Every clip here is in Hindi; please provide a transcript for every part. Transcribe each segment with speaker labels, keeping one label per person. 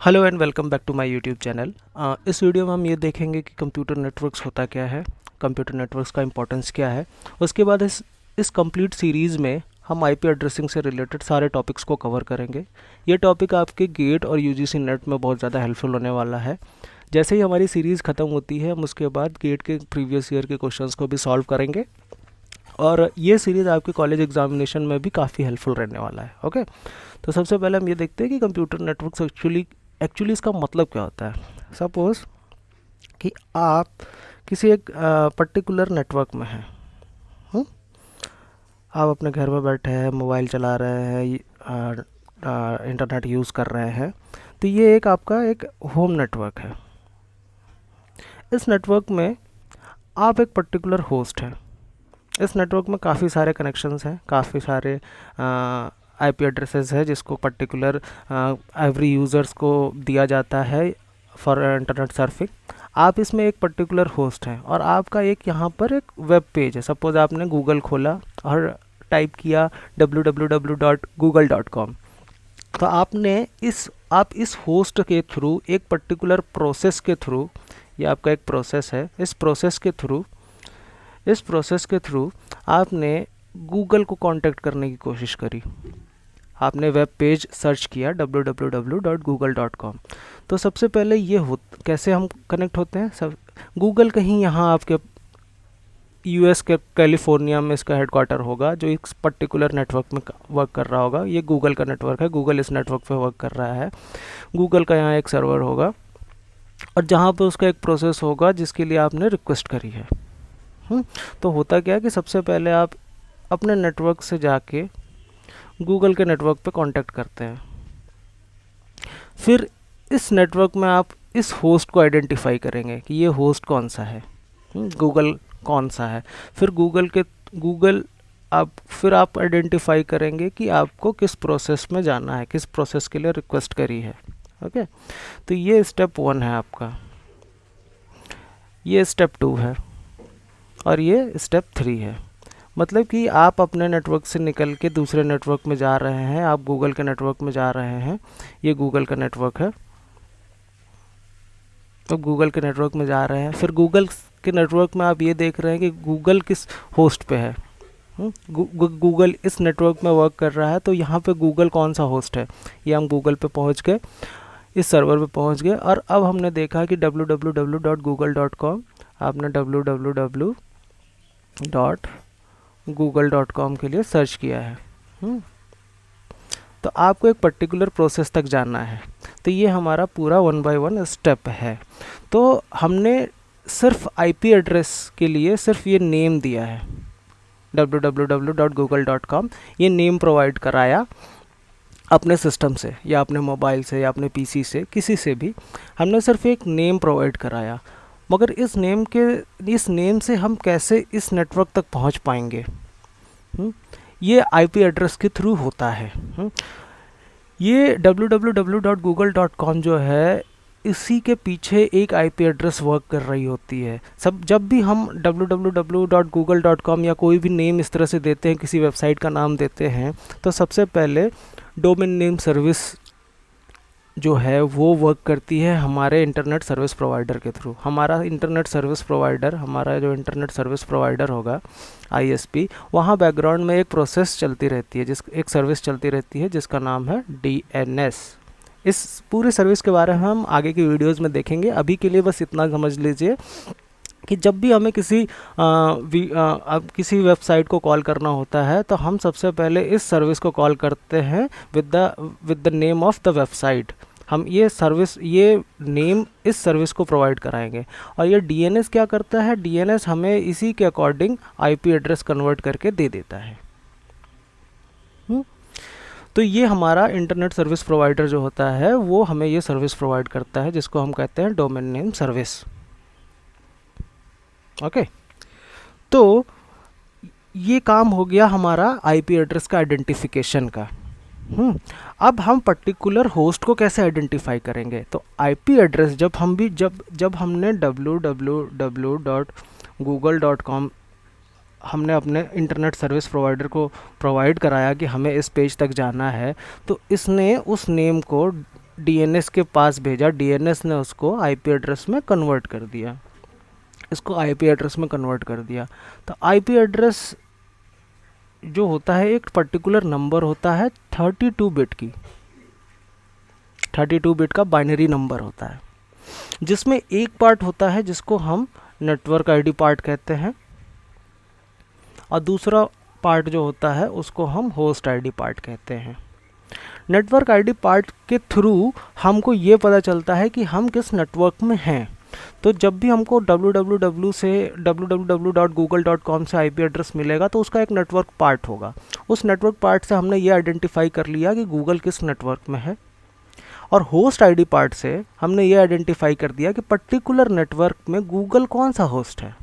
Speaker 1: Hello and welcome back to my YouTube channel. इस वीडियो में हम ये देखेंगे कि कंप्यूटर नेटवर्क्स होता क्या है, कंप्यूटर नेटवर्क्स का इंपॉर्टेंस क्या है। उसके बाद इस कंप्लीट सीरीज़ में हम आईपी एड्रेसिंग से रिलेटेड सारे टॉपिक्स को कवर करेंगे। ये टॉपिक आपके गेट और यूजीसी नेट में बहुत ज़्यादा हेल्पफुल होने वाला है। जैसे ही हमारी सीरीज़ ख़त्म होती है हम उसके बाद गेट के प्रीवियस ईयर के क्वेश्चंस को भी सॉल्व करेंगे और ये सीरीज़ आपके कॉलेज एग्जामिनेशन में भी काफ़ी हेल्पफुल रहने वाला है। ओके, तो सबसे पहले हम ये देखते हैं कि कंप्यूटर नेटवर्क्स एक्चुअली इसका मतलब क्या होता है। सपोज़ कि आप किसी एक पर्टिकुलर नेटवर्क में हैं। हम्म? आप अपने घर में बैठे हैं, मोबाइल चला रहे हैं, इंटरनेट यूज़ कर रहे हैं, तो ये एक आपका एक होम नेटवर्क है। इस नेटवर्क में आप एक पर्टिकुलर होस्ट हैं। इस नेटवर्क में काफ़ी सारे कनेक्शंस हैं, काफ़ी सारे आईपी एड्रेसेस है जिसको पर्टिकुलर एवरी यूज़र्स को दिया जाता है फॉर इंटरनेट सर्फिंग। आप इसमें एक पर्टिकुलर होस्ट हैं और आपका एक यहाँ पर एक वेब पेज है। सपोज़ आपने गूगल खोला और टाइप किया www.google.com। तो आप इस होस्ट के थ्रू एक पर्टिकुलर प्रोसेस के थ्रू, ये आपका एक प्रोसेस है, इस प्रोसेस के थ्रू आपने गूगल को कांटेक्ट करने की कोशिश करी। आपने वेब पेज सर्च किया www.google.com। तो सबसे पहले कैसे हम कनेक्ट होते हैं। सब गूगल कहीं यहाँ आपके यूएस के कैलिफोर्निया में इसका हेडक्वार्टर होगा जो एक पर्टिकुलर नेटवर्क में वर्क कर रहा होगा। ये गूगल का नेटवर्क है, गूगल इस नेटवर्क पे वर्क कर रहा है। गूगल का यहाँ एक सर्वर होगा और जहाँ पे उसका एक प्रोसेस होगा जिसके लिए आपने रिक्वेस्ट करी है। तो होता क्या है कि सबसे पहले आप अपने नेटवर्क से जाके गूगल के नेटवर्क पे कांटेक्ट करते हैं। फिर इस नेटवर्क में आप इस होस्ट को आइडेंटिफाई करेंगे कि ये होस्ट कौन सा है, गूगल कौन सा है। फिर आप आइडेंटिफाई करेंगे कि आपको किस प्रोसेस में जाना है, किस प्रोसेस के लिए रिक्वेस्ट करी है। ओके, तो ये स्टेप 1 है आपका, ये स्टेप 2 है और ये स्टेप 3 है। मतलब कि आप अपने नेटवर्क से निकल के दूसरे नेटवर्क में जा रहे हैं, आप गूगल के नेटवर्क में जा रहे हैं। ये गूगल का नेटवर्क है, तो गूगल के नेटवर्क में जा रहे हैं। फिर गूगल के नेटवर्क में आप ये देख रहे हैं कि गूगल किस होस्ट पे है। गूगल इस नेटवर्क में वर्क कर रहा है, तो यहाँ पे गूगल कौन सा होस्ट है, ये हम गूगल पे पहुँच गए, इस सर्वर पे पहुँच गए। और अब हमने देखा कि www.google.com, आपने www.google.com के लिए सर्च किया है। तो आपको एक पर्टिकुलर प्रोसेस तक जाना है। तो ये हमारा पूरा 1 बाय 1 स्टेप है। तो हमने सिर्फ आईपी एड्रेस के लिए सिर्फ ये नेम दिया है www.google.com, ये नेम प्रोवाइड कराया अपने सिस्टम से या अपने मोबाइल से या अपने पीसी से, किसी से भी हमने सिर्फ एक नेम प्रोवाइड कराया। मगर इस नेम से हम कैसे इस नेटवर्क तक पहुंच पाएंगे, ये आईपी एड्रेस के थ्रू होता है। ये www.google.com जो है, इसी के पीछे एक आईपी एड्रेस वर्क कर रही होती है। जब भी हम www.google.com या कोई भी नेम इस तरह से देते हैं, किसी वेबसाइट का नाम देते हैं, तो सबसे पहले डोमेन नेम सर्विस जो है वो वर्क करती है हमारे इंटरनेट सर्विस प्रोवाइडर के थ्रू। हमारा जो इंटरनेट सर्विस प्रोवाइडर होगा आईएसपी, वहाँ बैकग्राउंड में एक प्रोसेस चलती रहती है, एक सर्विस चलती रहती है जिसका नाम है डीएनएस। इस पूरी सर्विस के बारे में हम आगे की वीडियोस में देखेंगे। अभी के लिए बस इतना समझ लीजिए कि जब भी हमें किसी वेबसाइट को कॉल करना होता है तो हम सबसे पहले इस सर्विस को कॉल करते हैं with the name of the website. हम ये नेम इस सर्विस को प्रोवाइड कराएंगे। और ये डीएनएस क्या करता है, डीएनएस हमें इसी के अकॉर्डिंग आईपी एड्रेस कन्वर्ट करके दे देता है। तो ये हमारा इंटरनेट सर्विस प्रोवाइडर जो होता है वो हमें ये सर्विस प्रोवाइड करता है, जिसको हम कहते हैं डोमेन नेम सर्विस। ओके, तो ये काम हो गया हमारा आईपी एड्रेस का आइडेंटिफिकेशन का। अब हम पर्टिकुलर होस्ट को कैसे आइडेंटिफाई करेंगे। तो आईपी एड्रेस जब हमने www.google.com हमने अपने इंटरनेट सर्विस प्रोवाइडर को प्रोवाइड कराया कि हमें इस पेज तक जाना है, तो इसने उस नेम को डीएनएस के पास भेजा, डीएनएस ने उसको आईपी एड्रेस में कन्वर्ट कर दिया, इसको आईपी एड्रेस में कन्वर्ट कर दिया। तो आईपी एड्रेस जो होता है एक पर्टिकुलर नंबर होता है 32 बिट की, 32 बिट का बाइनरी नंबर होता है, जिसमें एक पार्ट होता है जिसको हम नेटवर्क आईडी पार्ट कहते हैं, और दूसरा पार्ट जो होता है उसको हम होस्ट आईडी पार्ट कहते हैं। नेटवर्क आईडी पार्ट के थ्रू हमको ये पता चलता है कि हम किस नेटवर्क में हैं। तो जब भी हमको www.google.com से आईपी एड्रेस मिलेगा तो उसका एक नेटवर्क पार्ट होगा। उस नेटवर्क पार्ट से हमने ये आइडेंटिफाई कर लिया कि गूगल किस नेटवर्क में है, और होस्ट आईडी पार्ट से हमने ये आइडेंटिफाई कर दिया कि पर्टिकुलर नेटवर्क में गूगल कौन सा होस्ट है।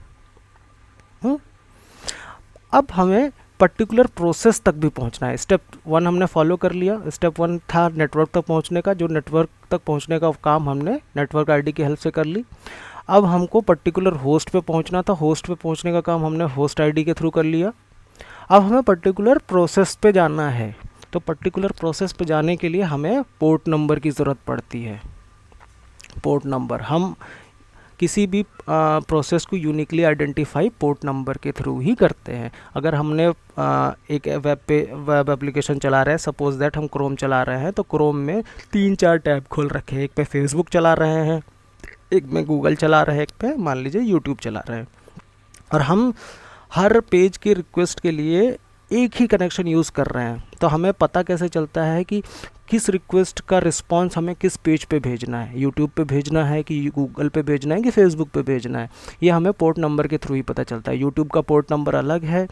Speaker 1: अब हमें पर्टिकुलर प्रोसेस तक भी पहुंचना है। स्टेप 1 हमने फॉलो कर लिया। स्टेप 1 था नेटवर्क तक पहुंचने का, जो नेटवर्क तक पहुंचने का काम हमने नेटवर्क आईडी की हेल्प से कर ली। अब हमको पर्टिकुलर होस्ट पे पहुंचना था, होस्ट पे पहुंचने का काम हमने होस्ट आईडी के थ्रू कर लिया। अब हमें पर्टिकुलर प्रोसेस पे जाना है, तो पर्टिकुलर प्रोसेस पे जाने के लिए हमें पोर्ट नंबर की ज़रूरत पड़ती है। पोर्ट नंबर, हम किसी भी प्रोसेस को यूनिकली आइडेंटिफाई पोर्ट नंबर के थ्रू ही करते हैं। अगर हमने एक वेब एप्लीकेशन चला रहे हैं, सपोज दैट हम क्रोम चला रहे हैं, तो क्रोम में 3-4 टैब खोल रखे हैं, एक पे फेसबुक चला रहे हैं, एक में गूगल चला रहे हैं, एक पे मान लीजिए यूट्यूब चला रहे हैं, और हम हर पेज की रिक्वेस्ट के लिए एक ही कनेक्शन यूज़ कर रहे हैं। तो हमें पता कैसे चलता है कि किस रिक्वेस्ट का रिस्पांस हमें किस पेज पे भेजना है, यूट्यूब पे भेजना है कि गूगल पे भेजना है कि फेसबुक पे भेजना है, ये हमें पोर्ट नंबर के थ्रू ही पता चलता है। यूट्यूब का पोर्ट नंबर अलग है,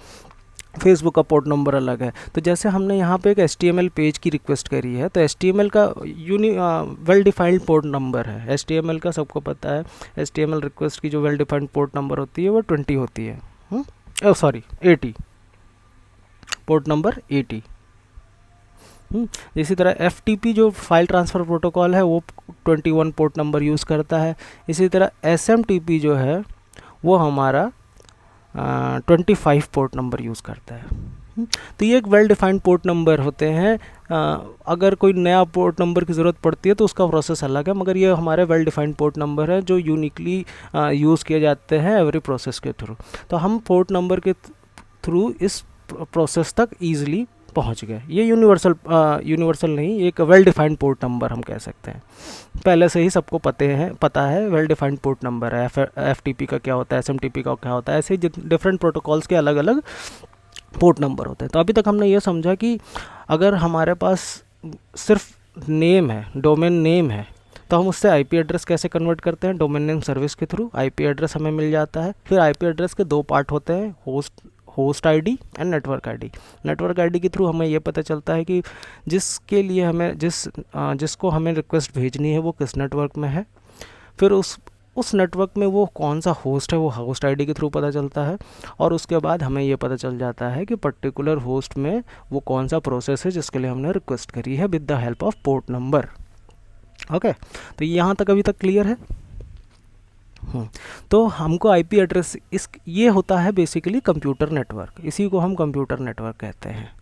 Speaker 1: फेसबुक का पोर्ट नंबर अलग है। तो जैसे हमने यहाँ पे एक HTML पेज की रिक्वेस्ट करी है, तो HTML का वेल डिफाइंड पोर्ट नंबर है। HTML का सबको पता है, HTML रिक्वेस्ट की जो वेल डिफाइंड पोर्ट नंबर होती है वो 20 होती है, 80, पोर्ट नंबर 80। इसी तरह FTP जो फाइल ट्रांसफ़र प्रोटोकॉल है वो 21 पोर्ट नंबर यूज़ करता है। इसी तरह SMTP जो है वो हमारा 25 पोर्ट नंबर यूज़ करता है। तो ये एक वेल डिफाइंड पोर्ट नंबर होते हैं। अगर कोई नया पोर्ट नंबर की ज़रूरत पड़ती है तो उसका प्रोसेस अलग है, मगर ये हमारे वेल डिफाइंड पोर्ट नंबर है जो यूनिकली यूज़ किए जाते हैं एवरी प्रोसेस के थ्रू। तो हम पोर्ट नंबर के थ्रू इस प्रोसेस तक ईजिली पहुंच गए। ये यूनिवर्सल नहीं, एक वेल डिफाइंड पोर्ट नंबर हम कह सकते हैं। पहले से ही सबको पता है वेल डिफाइंड पोर्ट नंबर है। FTP का क्या होता है, SMTP का क्या होता है, ऐसे डिफरेंट प्रोटोकॉल्स के अलग अलग पोर्ट नंबर होते हैं। तो अभी तक हमने ये समझा कि अगर हमारे पास सिर्फ नेम है, डोमेन नेम है, तो हम उससे आईपी एड्रेस कैसे कन्वर्ट करते हैं, डोमेन नेम सर्विस के थ्रू आईपी एड्रेस हमें मिल जाता है। फिर आईपी एड्रेस के 2 पार्ट होते हैं, host ID and network ID. Network ID के थ्रू हमें ये पता चलता है कि जिसके लिए हमें जिसको हमें रिक्वेस्ट भेजनी है वो किस नेटवर्क में है। फिर उस नेटवर्क में वो कौन सा होस्ट है वो होस्ट आईडी के थ्रू पता चलता है, और उसके बाद हमें ये पता चल जाता है कि पर्टिकुलर होस्ट में वो कौन सा प्रोसेस है जिसके लिए हमने रिक्वेस्ट करी है with the help of port number. Okay, तो यहाँ तक अभी तक क्लियर है। तो हमको आईपी एड्रेस ये होता है बेसिकली कंप्यूटर नेटवर्क, इसी को हम कंप्यूटर नेटवर्क कहते हैं।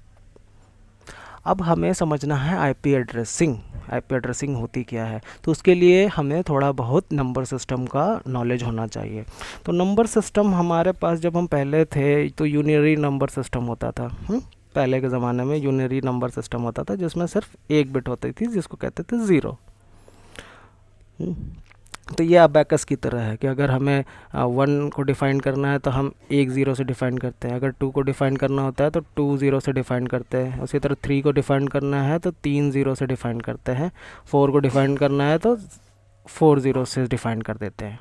Speaker 1: अब हमें समझना है आईपी एड्रेसिंग होती क्या है। तो उसके लिए हमें थोड़ा बहुत नंबर सिस्टम का नॉलेज होना चाहिए। तो नंबर सिस्टम हमारे पास जब हम पहले थे तो यूनिनरी नंबर सिस्टम होता था। पहले के ज़माने में यूनिनरी नंबर सिस्टम होता था जिसमें सिर्फ 1 बिट होती थी जिसको कहते थे 0। तो ये अबैकस की तरह है कि अगर हमें 1 को डिफ़ाइन करना है तो हम 1 0 से डिफ़ाइन करते हैं, अगर 2 को डिफ़ाइन करना होता है तो 2 0 से डिफ़ाइन करते हैं, उसी तरह 3 को डिफ़ाइन करना है तो 3 0 से डिफ़ाइन करते हैं, 4 को डिफ़ाइन करना है तो 4 0 से डिफ़ाइन कर देते हैं।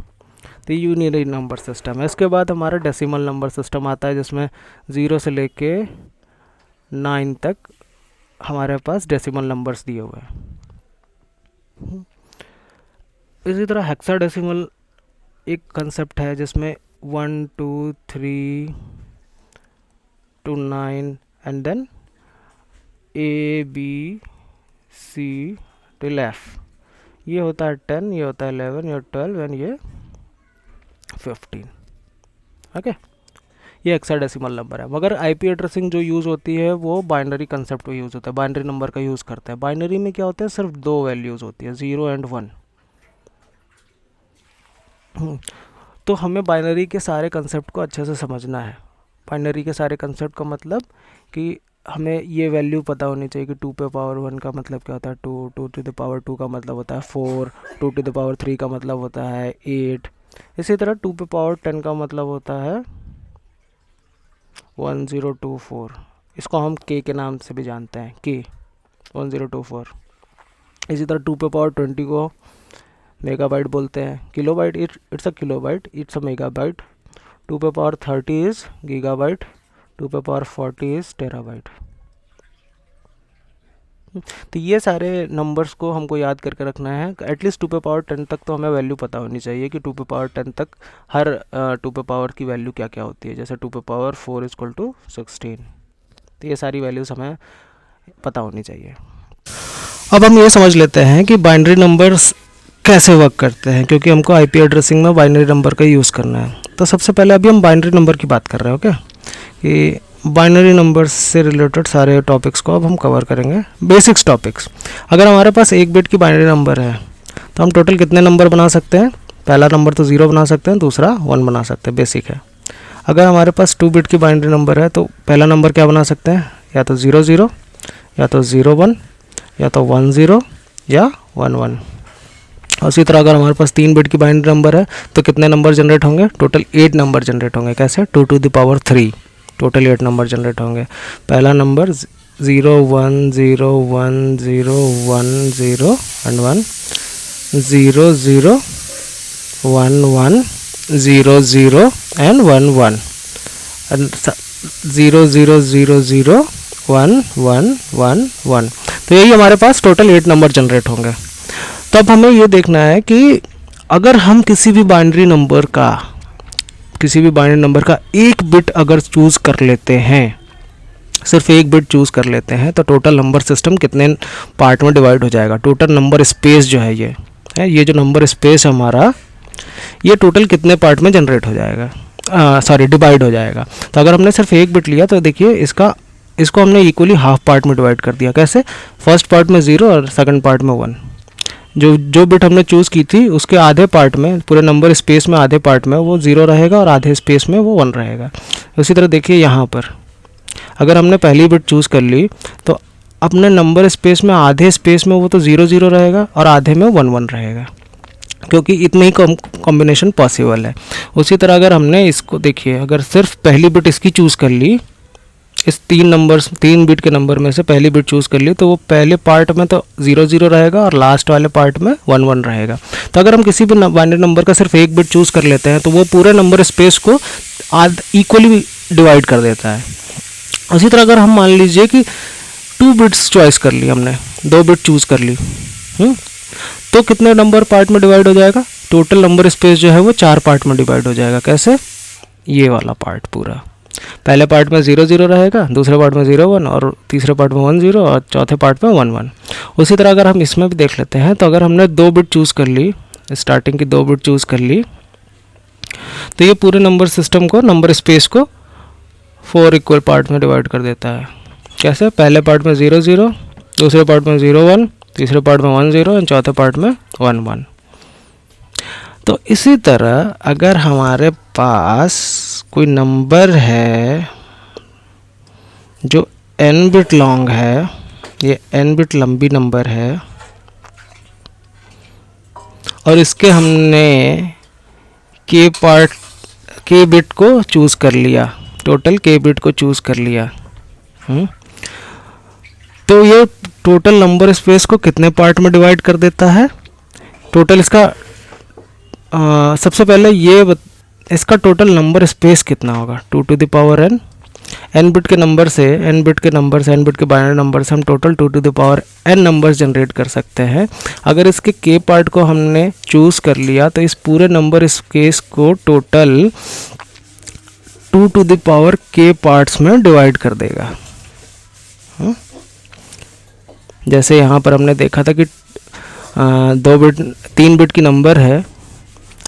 Speaker 1: तो यूनिनरी नंबर सिस्टम है। इसके बाद हमारा डेसिमल नंबर सिस्टम आता है जिसमें 0 से लेके 9 तक हमारे पास डेसिमल नंबर्स दिए हुए हैं। इसी तरह हेक्साडेसिमल एक कंसेप्ट है जिसमें 1 2 3 to 9 and then ABC till F। ये होता है 10, ये होता है 11, ये 12 एंड ये 15। ओके, ये हेक्साडेसिमल नंबर है। मगर आईपी एड्रेसिंग जो यूज़ होती है वो बाइनरी कंसेप्ट में यूज़ होता है, बाइनरी नंबर का यूज़ करता है। बाइनरी में क्या होता है, सिर्फ दो वैल्यूज़ होती है, 0 एंड 1। तो हमें बाइनरी के सारे कंसेप्ट को अच्छे से समझना है। बाइनरी के सारे कंसेप्ट का मतलब कि हमें ये वैल्यू पता होनी चाहिए कि 2 पे पावर 1 का मतलब क्या होता है 2, 2 टू द पावर 2 का मतलब होता है 4, 2 टू द पावर 3 का मतलब होता है 8। इसी तरह 2 पे पावर 10 का मतलब होता है 1024। इसको हम के नाम से भी जानते हैं, के 1024। इसी तरह 2 पे पावर 20 को मेगाबाइट बोलते हैं। Kilobyte it's a kilobyte, it's a megabyte. 2 पे पावर 30 इज़ गीगाबाइट। 2 पे पावर 40 इज़ टेराबाइट। तो ये सारे नंबर्स को हमको याद करके रखना है। एटलीस्ट 2 पे पावर 10 तक तो हमें वैल्यू पता होनी चाहिए कि 2 पे पावर 10 तक हर 2 पे पावर की वैल्यू क्या क्या होती है। जैसे 2 पे पावर 4 इज इक्वल टू 16। तो ये सारी वैल्यूज़ हमें पता होनी चाहिए। अब हम ये समझ लेते हैं कि बाइनरी नंबर्स कैसे वर्क करते हैं, क्योंकि हमको आईपी एड्रेसिंग में बाइनरी नंबर का यूज़ करना है। तो सबसे पहले अभी हम बाइनरी नंबर की बात कर रहे हो क्या, कि बाइनरी नंबर्स से रिलेटेड सारे टॉपिक्स को अब हम कवर करेंगे, बेसिक्स टॉपिक्स। अगर हमारे पास 1 बिट की बाइनरी नंबर है तो हम टोटल कितने नंबर बना सकते हैं। पहला नंबर तो 0 बना सकते हैं, दूसरा 1 बना सकते हैं, बेसिक है। अगर हमारे पास 2 बिट की बाइनरी नंबर है तो पहला नंबर क्या बना सकते हैं, या तो 0 0, या तो 0 1, या तो 1 0, या 1 1। उसी तरह अगर हमारे पास 3 बिट की बाइनरी नंबर है तो कितने नंबर जनरेट होंगे, टोटल 8 नंबर जनरेट होंगे। कैसे, 2 to the power 3, total 8 number generate होंगे। पहला नंबर 0 1 0 1 0 1 0 एंड 1, 0 0 1 1 0 0 एंड 1 1, एंड 0 0 0 0 1 1 1 1। तो यही हमारे पास टोटल 8 नंबर जनरेट होंगे। तो अब हमें ये देखना है कि अगर हम किसी भी बाइनरी नंबर का एक बिट अगर चूज़ कर लेते हैं, सिर्फ एक बिट चूज़ कर लेते हैं, तो टोटल नंबर सिस्टम कितने पार्ट में डिवाइड हो जाएगा। टोटल नंबर स्पेस जो है ये जो नंबर स्पेस है हमारा, ये टोटल कितने पार्ट में जनरेट हो जाएगा, डिवाइड हो जाएगा। तो अगर हमने सिर्फ एक बिट लिया तो देखिए इसको हमने इक्वली हाफ पार्ट में डिवाइड कर दिया। कैसे, फर्स्ट पार्ट में 0 और सेकंड पार्ट में 1। जो बिट हमने चूज़ की थी उसके आधे पार्ट में, पूरे नंबर स्पेस में आधे पार्ट में वो 0 रहेगा और आधे स्पेस में वो 1 रहेगा। उसी तरह देखिए यहाँ पर अगर हमने पहली बिट चूज़ कर ली तो अपने नंबर स्पेस में आधे स्पेस में वो तो 0 0 रहेगा और आधे में 1 1 रहेगा, क्योंकि इतने ही कॉम्बिनेशन पॉसिबल है। उसी तरह अगर हमने इसको देखिए, अगर सिर्फ पहली बिट इसकी चूज़ कर ली, इस 3 बिट के नंबर में से पहली बिट चूज़ कर ली, तो वो पहले पार्ट में तो 0 0 रहेगा और लास्ट वाले पार्ट में 1 1 रहेगा। तो अगर हम किसी भी बाइनरी नंबर का सिर्फ एक बिट चूज़ कर लेते हैं तो वो पूरे नंबर स्पेस को इक्वली डिवाइड कर देता है। उसी तरह अगर हम मान लीजिए कि 2 बिट्स चॉइस कर ली हमने, 2 बिट चूज़ कर ली, तो कितने नंबर पार्ट में डिवाइड हो जाएगा, टोटल नंबर स्पेस जो है वो 4 पार्ट में डिवाइड हो जाएगा। कैसे, ये वाला पार्ट पूरा, पहले पार्ट में 0 0 रहेगा, दूसरे पार्ट में 0 1 और तीसरे पार्ट में 1 0 और चौथे पार्ट में 1 1। उसी तरह अगर हम इसमें भी देख लेते हैं तो अगर हमने 2 बिट चूज़ कर ली, स्टार्टिंग की 2 बिट चूज़ कर ली, तो ये पूरे नंबर सिस्टम को, नंबर स्पेस को 4 इक्वल पार्ट में डिवाइड कर देता है। कैसे, पहले पार्ट में 0 0, दूसरे पार्ट में 0 1, तीसरे पार्ट में 1 0 और चौथे पार्ट में 1 1। तो इसी तरह अगर हमारे पास कोई नंबर है जो n बिट लॉन्ग है, ये n बिट लंबी नंबर है, और इसके हमने k बिट को चूज़ कर लिया, टोटल k बिट को चूज़ कर लिया, तो ये टोटल नंबर स्पेस को कितने पार्ट में डिवाइड कर देता है। टोटल इसका सबसे पहले इसका टोटल नंबर स्पेस कितना होगा, 2 to the power n bit के नंबर से, n बिट के बाइनरी नंबर से हम total 2 to the power n numbers generate कर सकते हैं। अगर इसके k पार्ट को हमने चूज़ कर लिया तो इस पूरे नंबर स्पेस को total 2 to the power k parts में डिवाइड कर देगा। जैसे यहाँ पर हमने देखा था कि 3 बिट की नंबर है,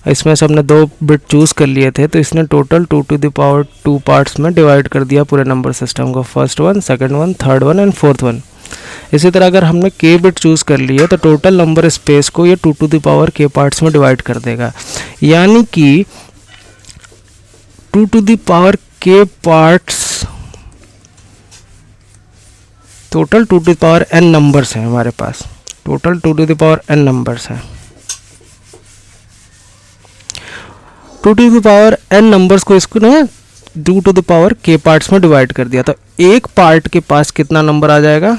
Speaker 1: इसमें से हमने 2 बिट चूज़ कर लिए थे, तो इसने total 2 to the power 2 parts में डिवाइड कर दिया पूरे नंबर सिस्टम को, first one, second one, third one and fourth one. इसी तरह अगर हमने k बिट चूज़ कर लिया तो टोटल नंबर स्पेस को ये 2 to the power k parts में डिवाइड कर देगा, यानी कि 2 to the power k parts, total 2 to the power n numbers हैं हमारे पास, total 2 to the power n numbers हैं। 2 to the power n numbers को इसको ना 2 to the power k parts में डिवाइड कर दिया, तो एक पार्ट के पास कितना नंबर आ जाएगा,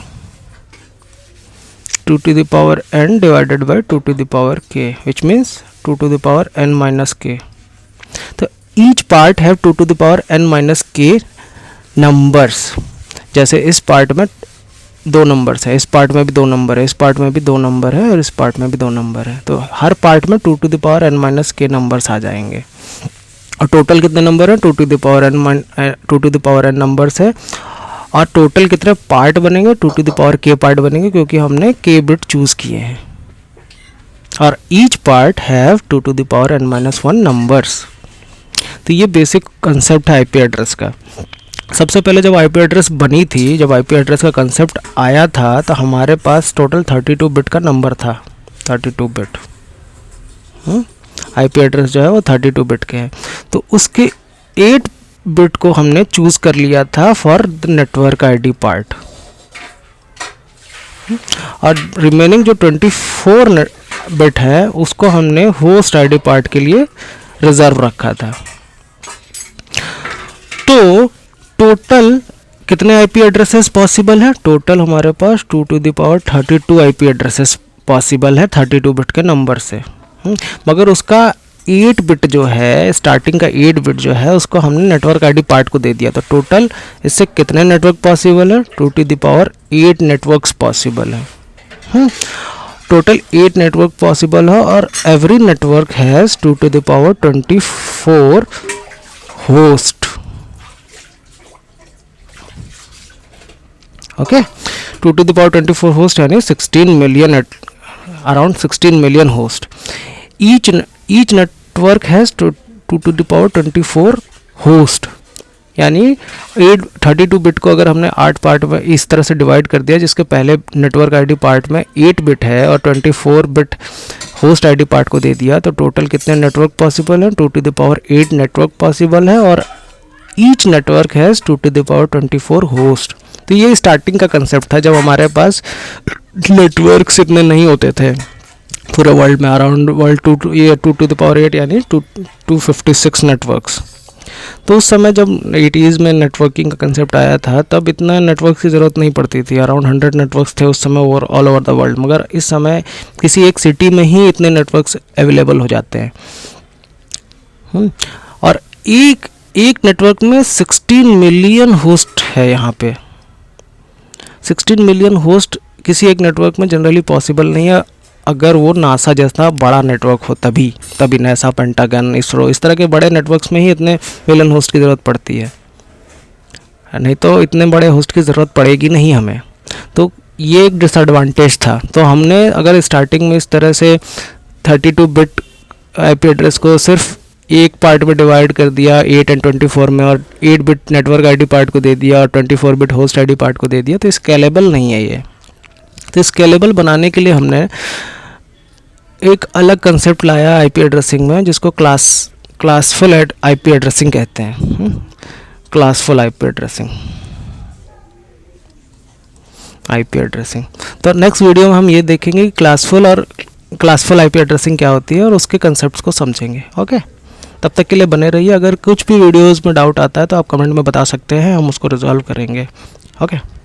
Speaker 1: 2 to the power n divided by 2 to the power k, which means 2 to the power n minus k. तो each part have 2 to the power n minus k numbers। जैसे इस पार्ट में 2 नंबर्स है, इस पार्ट में भी 2 नंबर है, इस पार्ट में भी 2 नंबर है और इस पार्ट में भी 2 नंबर है, तो हर पार्ट में 2 to the power n minus k numbers आ जाएंगे। और टोटल कितने नंबर है, 2 to the power n numbers है। और टोटल कितने पार्ट बनेंगे, 2 to the power k part बनेंगे, क्योंकि हमने k बिट चूज़ किए हैं। और each part have 2 to the power n minus 1 numbers. तो ये बेसिक कंसेप्ट है आईपी एड्रेस का। सबसे पहले जब आईपी एड्रेस बनी थी, जब आईपी एड्रेस का कंसेप्ट आया था, तो हमारे पास टोटल 32 बिट का नंबर था, 32 बिट। आईपी एड्रेस जो है वो 32 बिट के हैं, तो उसके 8 बिट को हमने चूज कर लिया था for the network ID part, और रिमेनिंग जो 24 बिट है उसको हमने होस्ट आईडी पार्ट के लिए रिजर्व रखा था। तो टोटल कितने आईपी एड्रेसेस पॉसिबल है, टोटल हमारे पास 2 to the power 32 IP addresses possible है 32 बिट के नंबर से। मगर उसका 8 बिट जो है, स्टार्टिंग का 8 बिट जो है, उसको हमने नेटवर्क आईडी पार्ट को दे दिया। तो टोटल इससे कितने नेटवर्क पॉसिबल है, 2 to the power 8 networks possible है। टोटल 8 नेटवर्क पॉसिबल है, और every network has 2 to the power 24 host. Okay, 2 to the power 24 host यानी 16 million, around 16 million host. Each network has 2 to the power 24 host, यानी 32 बिट को अगर हमने 8 पार्ट में इस तरह से डिवाइड कर दिया, जिसके पहले नेटवर्क आईडी पार्ट में 8 बिट है और 24 बिट होस्ट आईडी पार्ट को दे दिया, तो टोटल कितने नेटवर्क पॉसिबल हैं, 2 to the power 8 network possible है, और each network has 2 to the power 24 host. तो ये स्टार्टिंग का कंसेप्ट था जब हमारे पास नेटवर्क्स इतने नहीं होते थे पूरे वर्ल्ड में, around world 2 to the power 8 यानी 256 नेटवर्क्स। तो उस समय जब 80s में नेटवर्किंग का कंसेप्ट आया था, तब इतना नेटवर्क की ज़रूरत नहीं पड़ती थी, अराउंड 100 नेटवर्क्स थे उस समय ऑल ओवर द वर्ल्ड। मगर इस समय किसी एक सिटी में ही इतने नेटवर्क्स अवेलेबल हो जाते हैं, और एक नेटवर्क में 16 मिलियन होस्ट है। यहाँ पे 16 मिलियन होस्ट किसी एक नेटवर्क में जनरली पॉसिबल नहीं है, अगर वो नासा जैसा बड़ा नेटवर्क हो, तभी नासा, पेंटागन, इसरो, इस तरह के बड़े नेटवर्क्स में ही इतने मिलियन होस्ट की ज़रूरत पड़ती है, नहीं तो इतने बड़े होस्ट की ज़रूरत पड़ेगी नहीं हमें। तो ये एक डिसएडवांटेज था। तो हमने अगर स्टार्टिंग में इस तरह से 32 बिट आईपी एड्रेस को सिर्फ एक पार्ट में डिवाइड कर दिया 8 और 24 में, और 8 बिट नेटवर्क आईडी पार्ट को दे दिया और 24 बिट होस्ट आईडी पार्ट को दे दिया, तो स्केलेबल नहीं है ये। तो स्केलेबल बनाने के लिए हमने एक अलग कंसेप्ट लाया आईपी एड्रेसिंग में, जिसको क्लासफुल आईपी एड्रेसिंग कहते हैं। Classful IP addressing. तो नेक्स्ट वीडियो में हम ये देखेंगे कि क्लासफुल आईपी एड्रेसिंग क्या होती है और उसके कंसेप्ट्स को समझेंगे। ओके, तब तक के लिए बने रहिए। अगर कुछ भी वीडियोस में डाउट आता है तो आप कमेंट में बता सकते हैं, हम उसको रिजॉल्व करेंगे। ओके।